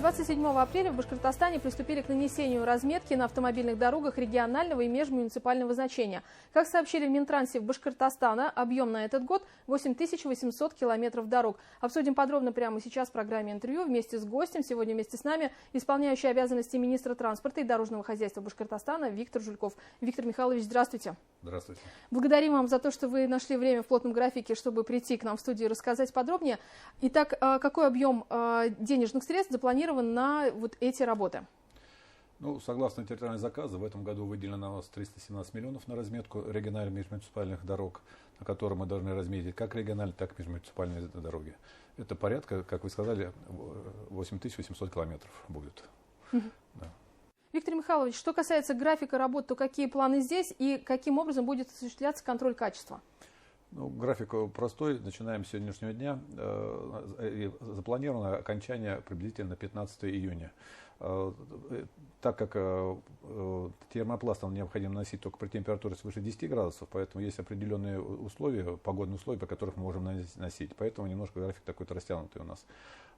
27 апреля в Башкортостане приступили к нанесению разметки на автомобильных дорогах регионального и межмуниципального значения. Как сообщили в Минтрансе в Башкортостана, объем на этот год 8800 километров дорог. Обсудим подробно прямо сейчас в программе интервью вместе с гостем. Сегодня вместе с нами исполняющий обязанности министра транспорта и дорожного хозяйства Башкортостана Виктор Жульков. Виктор Михайлович, здравствуйте. Здравствуйте. Благодарим вам за то, что вы нашли время в плотном графике, чтобы прийти к нам в студию и рассказать подробнее. Итак, какой объем денежных средств запланирован на вот эти работы? Ну, согласно территориальному заказу, в этом году выделено у нас 317 миллионов на разметку региональных межмуниципальных дорог, на которые мы должны разметить как региональные, так и межмуниципальные дороги. Это порядка, как вы сказали, 8800 километров будет. Да. Виктор Михайлович, что касается графика работ, то какие планы здесь и каким образом будет осуществляться контроль качества? Ну, график простой. Начинаем с сегодняшнего дня. Запланировано окончание приблизительно 15 июня. Так как термопластом необходимо носить только при температуре свыше 10 градусов, поэтому есть определенные условия, погодные условия, при которых мы можем носить. Поэтому немножко график такой-то растянутый у нас.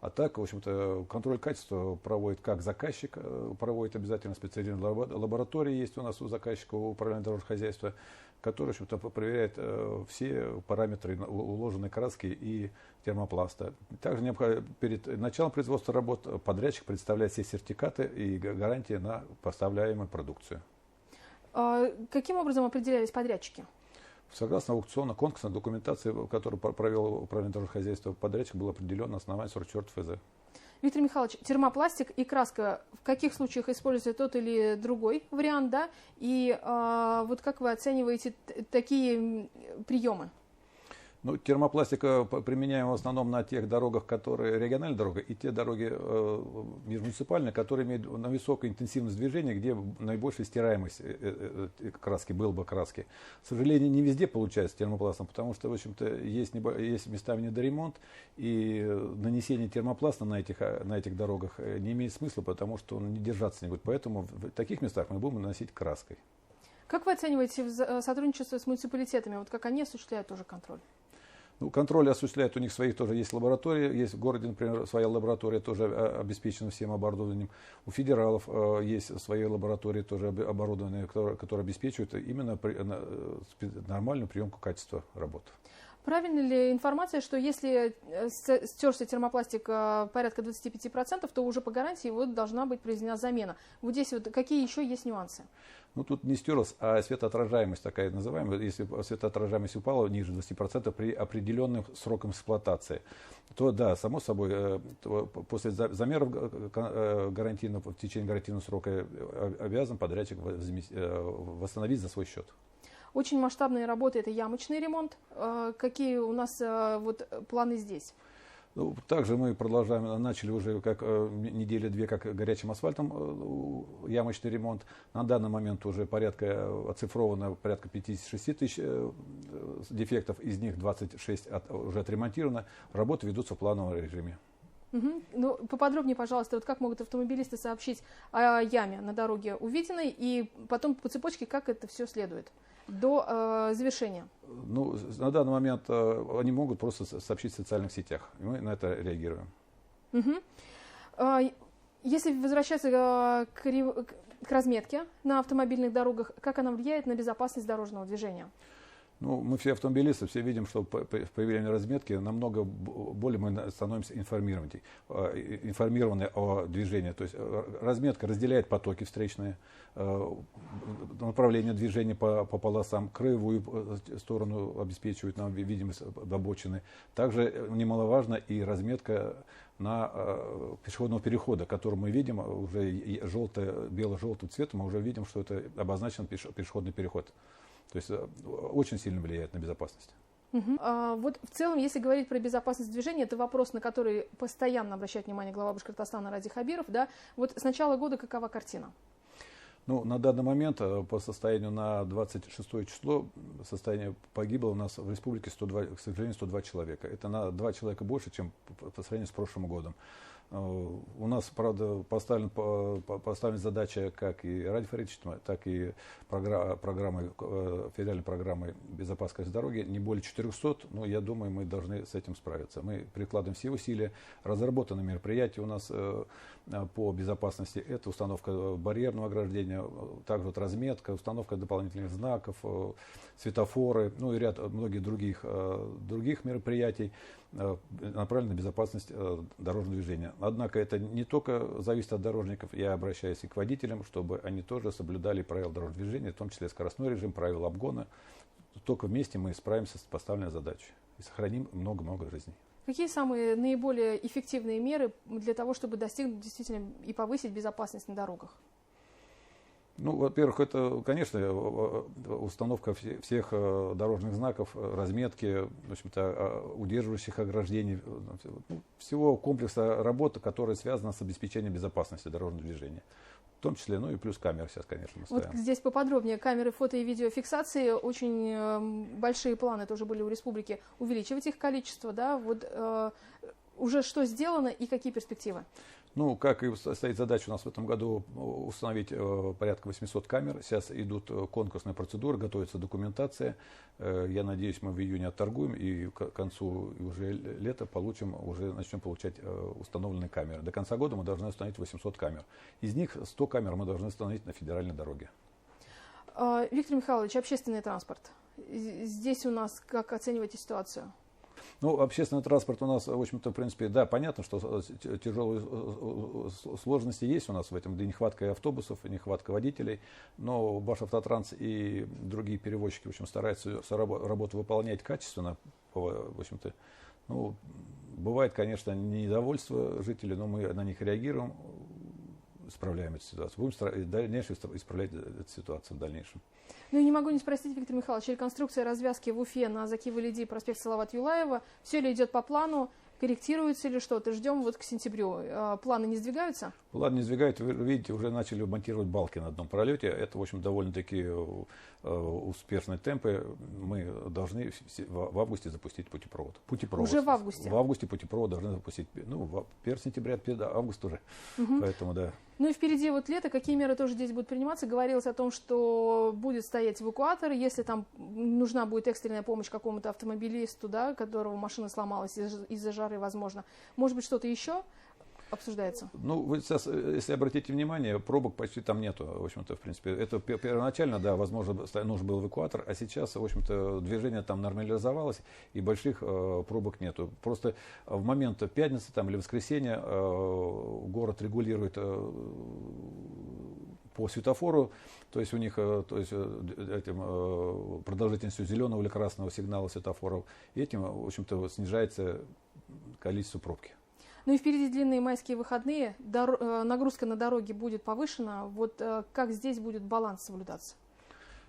А так, в общем-то, контроль качества проводит как заказчик, проводит обязательно специализированная лаборатория есть у нас у заказчика, у управления дорожного хозяйства, который, в общем-то, проверяет все параметры уложенной краски и термопласта. Также перед началом производства работ подрядчик представляет все сертификаты и гарантии на поставляемую продукцию. Каким образом определялись подрядчики? Согласно аукционно-конкурсной документации, которую провел управление дорожного хозяйства, подрядчик был определен на основании 44 ФЗ. Виктор Михайлович, термопластик и краска в каких случаях используется тот или другой вариант, да? И вот как вы оцениваете такие приемы? Ну, термопластик применяем в основном на тех дорогах, которые региональные дороги, и те дороги межмуниципальные, которые имеют на высокую интенсивность движения, где наибольшая стираемость краски, был бы краски. К сожалению, не везде получается термопластом, потому что, в общем-то, есть местами недоремонт, и нанесение термопласта на этих дорогах не имеет смысла, потому что он не держаться не будет. Поэтому в таких местах мы будем наносить краской. Как вы оцениваете сотрудничество с муниципалитетами? Вот как они осуществляют тоже контроль? Ну, контроль осуществляют, у них своих тоже есть лаборатории, есть в городе, например, своя лаборатория тоже обеспечена всем оборудованием. У федералов есть свои лаборатории тоже оборудованные, которые обеспечивают именно нормальную приемку качества работ. Правильно ли информация, что если стерся термопластик порядка 25%, то уже по гарантии его должна быть произведена замена? Вот здесь вот какие еще есть нюансы? Ну, тут не стерлась, а светоотражаемость такая называемая. Если светоотражаемость упала ниже 20% при определенным срокам эксплуатации, то да, само собой, после замеров гарантийного, в течение гарантийного срока обязан подрядчик восстановить за свой счет. Очень масштабные работы – это ямочный ремонт. Какие у нас вот планы здесь? Ну, также мы продолжаем, начали уже как недели-две, как горячим асфальтом ямочный ремонт. На данный момент уже оцифровано порядка 56 тысяч дефектов, из них 26 уже отремонтировано. Работы ведутся в плановом режиме. Угу. Ну, поподробнее, пожалуйста, вот как могут автомобилисты сообщить о яме на дороге увиденной, и потом по цепочке, как это все следует до завершения? Ну, на данный момент они могут просто сообщить в социальных сетях, и мы на это реагируем. Угу. Если возвращаться к разметке на автомобильных дорогах, как она влияет на безопасность дорожного движения? Ну, мы все автомобилисты, все видим, что по появлению разметки намного более мы становимся информированы о движении. То есть разметка разделяет потоки встречные, направление движения по полосам, краевую сторону обеспечивает нам видимость обочины. Также немаловажно и разметка на пешеходного перехода, который мы видим уже бело-желтым цветом, мы уже видим, что это обозначен пешеходный переход. То есть очень сильно влияет на безопасность. Вот в целом, если говорить про безопасность движения, это вопрос, на который постоянно обращает внимание глава Башкортостана Ради Хабиров. Да? Вот с начала года какова картина? Ну, на данный момент, по состоянию на 26 число, состояние погибло у нас в республике 102, к сожалению, 102 человека. Это на 2 человека больше, чем по сравнению с прошлым годом. У нас, правда, поставлена задача как и ради правительства, так и федеральной программой «Безопасность дороги» не более 400, но я думаю, мы должны с этим справиться. Мы прикладываем все усилия. Разработаны мероприятия у нас по безопасности. Это установка барьерного ограждения, также вот разметка, установка дополнительных знаков, светофоры, ну и ряд многих других мероприятий, направленных на безопасность дорожного движения. Однако это не только зависит от дорожников, я обращаюсь и к водителям, чтобы они тоже соблюдали правила дорожного движения, в том числе скоростной режим, правила обгона. Только вместе мы справимся с поставленной задачей и сохраним много-много жизней. Какие самые наиболее эффективные меры для того, чтобы достигнуть действительно и повысить безопасность на дорогах? Ну, во-первых, это, конечно, установка всех дорожных знаков, разметки, в общем-то, удерживающих ограждений, всего комплекса работы, который связан с обеспечением безопасности дорожного движения. В том числе, ну и плюс камеры сейчас, конечно, мы ставим. Вот здесь поподробнее. Камеры фото- и видеофиксации, очень большие планы тоже были у республики увеличивать их количество, да? Вот уже что сделано и какие перспективы? Ну, как и стоит задача у нас в этом году установить порядка 800 камер. Сейчас идут конкурсные процедуры, готовится документация. Я надеюсь, мы в июне отторгуем и к концу уже лета начнем получать установленные камеры. До конца года мы должны установить 800 камер. Из них 100 камер мы должны установить на федеральной дороге. Виктор Михайлович, общественный транспорт. Здесь у нас как оцениваете ситуацию? Ну, общественный транспорт у нас, в общем-то, в принципе, да, понятно, что тяжелые сложности есть у нас в этом, да и нехватка и автобусов, и нехватка водителей, но Башавтотранс и другие перевозчики, в общем, стараются работу выполнять качественно, в общем-то. Ну, бывает, конечно, недовольство жителей, но мы на них реагируем, исправляем эту ситуацию. Будем дальше исправлять эту ситуацию в дальнейшем. Ну и не могу не спросить, Виктор Михайлович, реконструкция развязки в Уфе на Заки-Валиди, проспект Салават Юлаева, все ли идет по плану, корректируется ли что-то? Ждем вот к сентябрю. Планы не сдвигаются? Планы не сдвигаются. Вы видите, уже начали монтировать балки на одном пролете. Это, в общем, довольно-таки успешные темпы. Мы должны в августе запустить путепровод. Уже в августе? В августе путепровод должны запустить. Ну, 1 сентября, август уже. Поэтому, да. Ну и впереди вот лето. Какие меры тоже здесь будут приниматься? Говорилось о том, что будет стоять эвакуатор. Если там нужна будет экстренная помощь какому-то автомобилисту, да, которого машина сломалась из-за жары, возможно. Может быть, что-то еще обсуждается? Ну, вы сейчас, если обратите внимание, пробок почти там нету, в общем-то, в принципе. Это первоначально, да, возможно, нужен был эвакуатор, а сейчас, в общем-то, движение там нормализовалось, и больших пробок нету. Просто в момент пятницы там, или воскресенья город регулирует по светофору, то есть у них продолжительностью зеленого или красного сигнала светофоров, и этим, в общем-то, снижается количество пробки. Ну и впереди длинные майские выходные, нагрузка на дороге будет повышена. Вот как здесь будет баланс соблюдаться?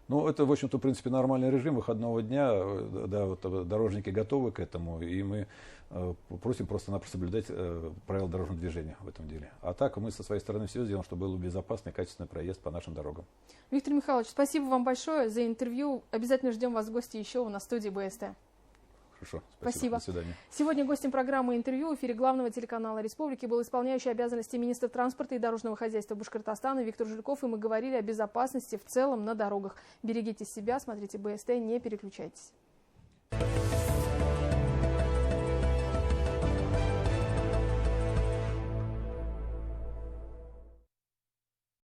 Ну, это, в общем-то, в принципе, нормальный режим выходного дня. Да, вот, дорожники готовы к этому, и мы просим просто-напросто соблюдать правила дорожного движения в этом деле. А так мы со своей стороны все сделаем, чтобы был безопасный и качественный проезд по нашим дорогам. Виктор Михайлович, спасибо вам большое за интервью. Обязательно ждем вас в гости еще на студии БСТ. Хорошо, спасибо. До свидания. Сегодня гостем программы «Интервью» в эфире главного телеканала Республики был исполняющий обязанности министра транспорта и дорожного хозяйства Башкортостана Виктор Жульков, и мы говорили о безопасности в целом на дорогах. Берегите себя, смотрите БСТ, не переключайтесь.